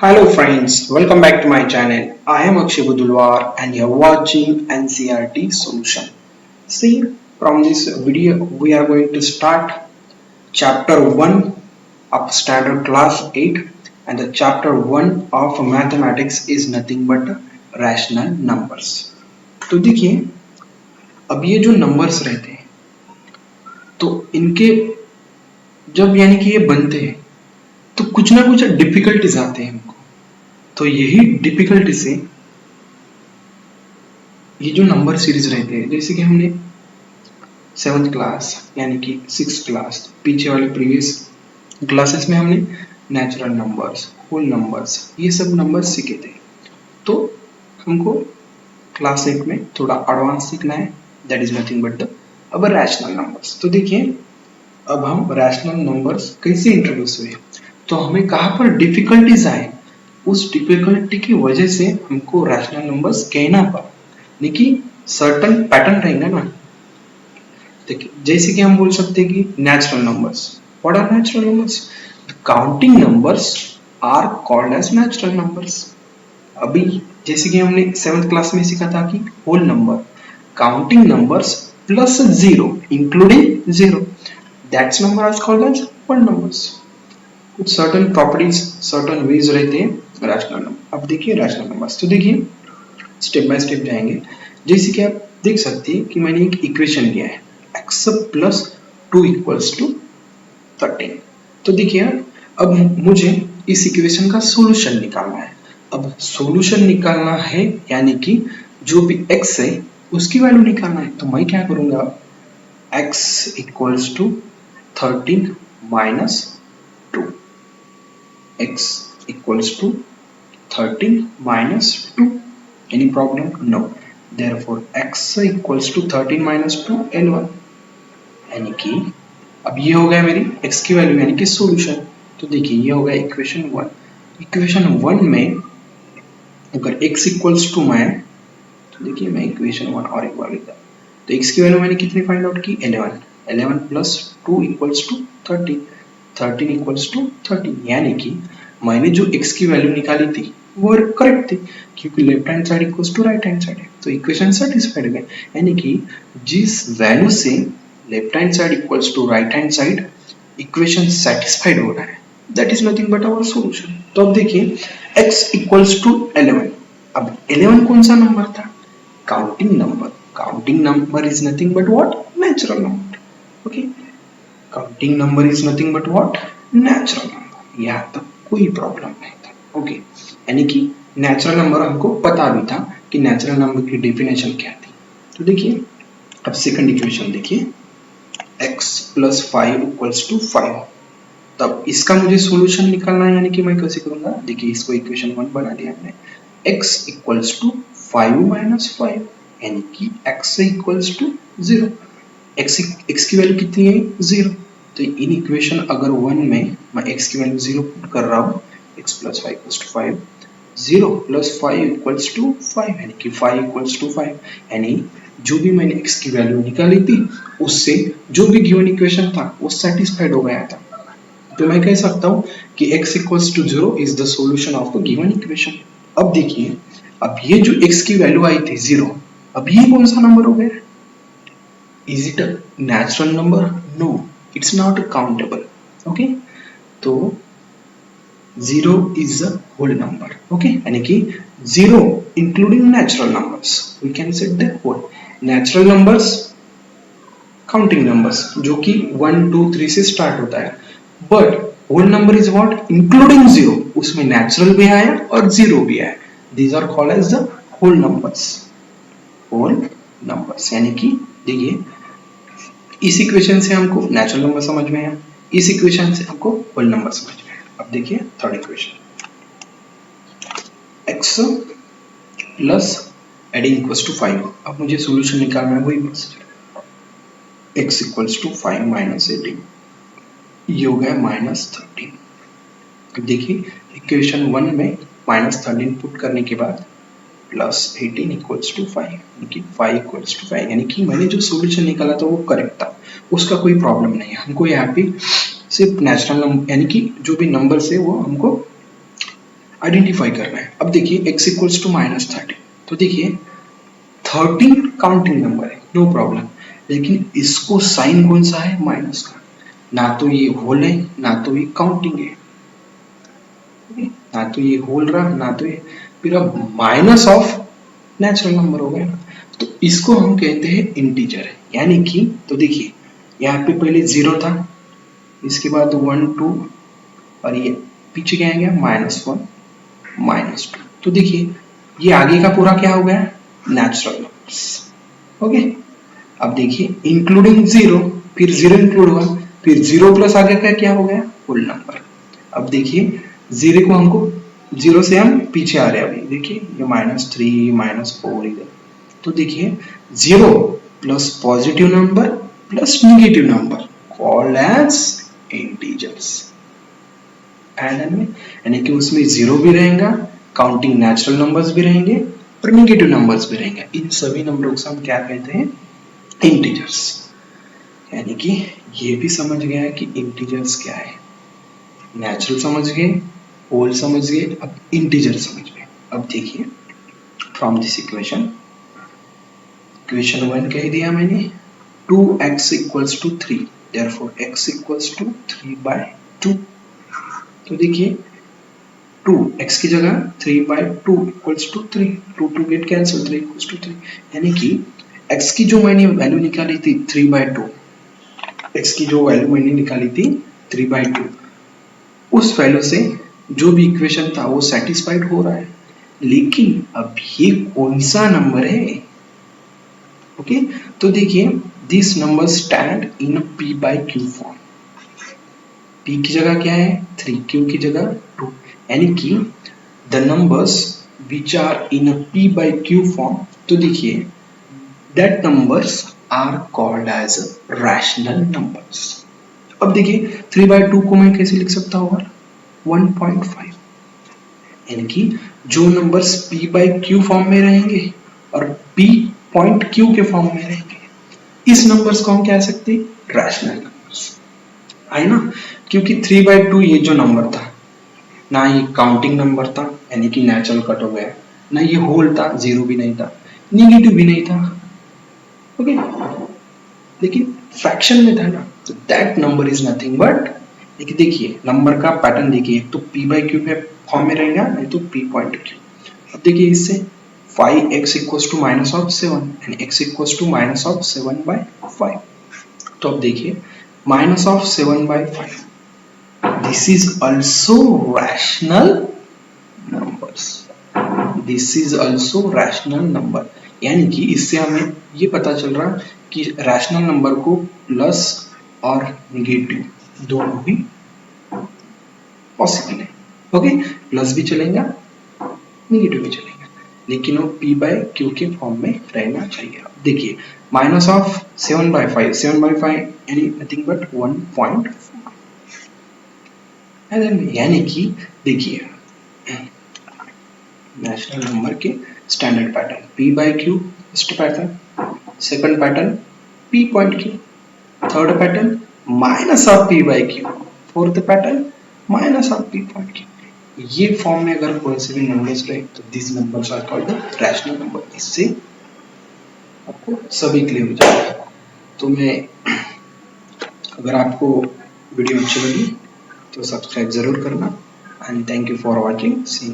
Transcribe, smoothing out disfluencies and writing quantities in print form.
Hello friends, welcome back to my channel. I am Akshay Budulwar and you are watching NCERT solution. See, from this video we are going to start chapter 1 of standard class 8 and the chapter 1 of mathematics is nothing but rational numbers. तो देखिए अब ये जो numbers रहते हैं तो इनके जब यानी कि ये बनते हैं तो कुछ ना कुछ डिफिकल्टीज आते हैं हमको। तो यही डिफिकल्टी से ये जो नंबर सीरीज रहते हैं जैसे कि हमने 7th क्लास यानी कि 6th क्लास पीछे वाले प्रीवियस क्लासेस में हमने नेचुरल नंबर्स, होल नंबर्स ये सब नंबर्स सीखे थे। तो हमको क्लास 8 में थोड़ा एडवांस सीखना है, that is nothing but the अब रैशनल नंबर्स। तो देखिए अब हम रैशनल नंबर्स कैसे इंट्रोड्यूस हुए, तो हमें कहाँ पर डिफिकल्टीज आए, उस डिफिकल्टी की वजह से हमको रैशनल नंबर्स कहना पड़ा, यानी कि सर्टेन पैटर्न रहेंगे ना। देखिए जैसे कि हम बोल सकते हैं कि natural numbers, what are natural numbers? Counting numbers are called as natural numbers. अभी जैसे कि हमने 7th क्लास में सीखा था कि whole number, counting numbers plus zero including zero, that's number are called as whole numbers. कुछ सर्टेन प्रॉपर्टीज, सर्टेन वेज रहते हैं रैशनल नंबर। अब देखिए रैशनल नंबर्स, तो देखिए स्टेप बाय स्टेप जाएंगे। जैसे कि आप देख सकते हैं कि मैंने एक इक्वेशन लिया है x प्लस 2 इक्वल्स टू 13। तो देखिए अब मुझे इस इक्वेशन का सॉल्यूशन निकालना है। अब सॉल्यूशन निकालना है यानी कि जो भी x है उसकी वैल्यू निकालना है। तो मैं क्या करूंगा, x equals to 13 minus 2, x equals to 13 minus 2. Any problem? No. Therefore, x equals to 13 minus 2 L1. यानी कि अब ये हो गया मेरी x की वैल्यू यानी कि सॉल्यूशन। तो देखिए ये हो गया इक्वेशन 1। इक्वेशन 1 में अगर x इक्वल्स टू मैं, तो देखिए मैं इक्वेशन 1 और एक बार लिखता हूँ। तो x की वैल्यू मैंने कितनी फाइंड आउट की? 11। 11 plus 2 equals to 13। 13 equals to 13, यानी कि मैंने जो x की वैल्यू निकाली थी वो करेक्ट थी क्योंकि left hand side equals to right hand side है। तो इक्वेशन सेटिस्फाइड हो गया, यानी कि जिस वैल्यू से left hand side equals to right hand side equation satisfied हो रहा है, that is nothing but our solution. तो अब देखिए x इक्वल्स टू 11। अब 11 कौन सा नंबर था? Counting number. Counting number is nothing but what? Natural number. Okay, counting number is nothing but what? Natural number. यहाँ तक कोई प्रॉब्लम नहीं था। ओके, यानी कि नेचुरल नंबर हमको पता भी था कि नेचुरल नंबर की डेफिनेशन क्या थी। तो देखिए अब सेकंड इक्वेशन देखिए, x प्लस 5 इक्वल्स टू 5। तब इसका मुझे सॉल्यूशन निकालना है, यानी कि मैं कैसे करूंगा, देखिए इसको इक्वेशन 1 बना दिया मैंने। x इक्वल्स टू 5 माइनस 5 यानी कि x इक्वल्स टू 0। x की वैल्यू कितनी है? 0। तो इन इक्वेशन अगर 1 में मैं x की वैल्यू 0 पुट कर रहा हूँ, x plus 5 equals to 5, 0 plus 5 equals to 5 यानी कि 5 इक्वल्स टू 5, यानी जो भी मैंने x की वैल्यू निकाली थी उससे जो भी गिवन इक्वेशन था वो सेटिस्फाइड हो गया था। तो मैं कह सकता हूँ कि x equals to 0 is the solution of the given equation. अब देखिए अब ये जो x की वैल्यू आई थी 0, अब ये कौन सा नंबर हो गया? Is it a natural number? No, it's not countable. Okay, तो 0 is a whole number. Okay, यानी कि 0 including natural numbers. We can set the whole. Natural numbers, counting numbers, जो कि 1, 2, 3 से start होता है. But whole number is what? Including 0. उसमें natural भी आया और 0 भी आया. These are called as the whole numbers. Whole numbers. यानी कि देखिए इस इक्वेशन से हमको नेचुरल नंबर समझ में आया, इस इक्वेशन से हमको होल नंबर समझ में आया। अब देखिए third equation, x plus eighteen equals to 5। अब मुझे सॉल्यूशन निकालना है, वही procedure. x equals to 5 minus 18, ये हो गया माइनस 13। अब देखिए इक्वेशन 1 में माइनस 13 पुट करने के बाद प्लस 18 इक्वल्स टू 5 यानी कि 5 इक्वल्स टू 5, यानी कि मैंने जो सॉल्यूशन निकाला था वो करेक्ट था, उसका कोई प्रॉब्लम नहीं है। हमको यहाँ पे सिर्फ नेचुरल नंबर यानी कि जो भी नंबर है वो हमको आइडेंटिफाई करना है। अब देखिए x इक्वल्स टू -13, तो देखिए 13 काउंटिंग नंबर है, नो प्रॉब्लम, लेकिन इसको साइन कौन सा है, माइनस का, ना तो ये होल है ना तो ये काउंटिंग है, ना तो ये होल रहा ना तो ये, फिर अब माइनस ऑफ नेचुरल नंबर हो गया ना, तो इसको हम कहते हैं इंटीजर है। यानी कि तो देखिए यहाँ पे पहले 0 था, इसके बाद 1 2 और ये पीछे क्या आएगा -1 -2, तो देखिए ये आगे का पूरा क्या हो गया, नेचुरल नंबर्स। ओके, अब देखिए इंक्लूडिंग 0, फिर 0 इंक्लूड हुआ, फिर 0 प्लस आगे का क्या हो गया, होल नंबर। अब देखिए 0 को हमको 0 से हम पीछे आ रहे हैं, अभी देखिए ये -3 -4 इधर, तो देखिए 0 plus positive number plus negative number called as integers. एडन में यानी कि उसमें 0 भी रहेगा, काउंटिंग नेचुरल नंबर्स भी रहेंगे और नेगेटिव नंबर्स भी रहेंगे। इन सभी नंबरों को हम क्या कहते हैं, इंटीजर्स। यानी कि ये भी समझ गया है कि इंटीजर्स क्या है, नेचुरल समझ गए, होल समझ गए, अब इंटीजर समझ गए। अब देखिए फ्रॉम दिस इक्वेशन, इक्वेशन 1 कह दिया मैंने, 2x equals to 3, therefore x equals to 3/2। तो देखिए 2 x की जगह 3/2 equals to 3, 2 get cancel, 3 equals to 3, यानी कि x की जो मैंने वैल्यू निकाली थी 3/2, x की जो वैल्यू मैंने निकाली थी 3/2, उस वैल्यू से जो भी इक्वेशन था वो सेटिस्फाइड हो रहा है। लेकिन अब ये कौन सा नंबर है, ओके, तो देखिए this number stand in p/q form. p की जगह क्या है 3, q की जगह 2, यानी कि the numbers which are in p/q form, तो देखिए that numbers are called as rational numbers. अब देखिए 3/2 को मैं कैसे लिख सकता हूँ, 1.5, यानी कि जो नंबर्स p/q फॉर्म में रहेंगे और p.q के फॉर्म में रहेंगे, इस नंबर्स को हम क्या कह सकते हैं, रैशनल नंबर्स, है ना। क्योंकि 3/2 ये जो नंबर था, ना ये काउंटिंग नंबर था यानी कि नेचुरल कट हो गया, ना ये होल था, 0 भी नहीं था, नेगेटिव भी नहीं था, ओके, लेकिन फ्रैक्शन में था ना, तो that number is nothing but, देखिए नंबर का पैटर्न देखिए, तो p/q के फॉर्म में रहेगा, नहीं तो p.q। अब देखिए इससे 5x equals to -7 and x equals to -7/5, तो अब देखिए -7/5, this is also rational numbers, this is also rational number. यानी कि इससे हमें ये पता चल रहा कि रैशनल नंबर को प्लस और नेगेटिव दोनों ही पॉसिबल है, ओके, प्लस भी चलेगा नेगेटिव भी चलेगा, लेकिन वो p/q के फॉर्म में रहना चाहिए। देखिए -7/5, 7/5 यानी नथिंग बट 1.4, यानी कि देखिए नेचुरल नंबर के standard pattern p/q, first pattern, second pattern p.q, third pattern -p/q, fourth pattern -p.q। ये फॉर्म में अगर कोई से भी नंबर्स रहे तो this numbers are called the rational number. इससे आपको सभी क्लियर हो जाएगा। तो मैं, अगर आपको वीडियो अच्छी लगी तो सब्सक्राइब जरूर करना, and thank you for watching, see you.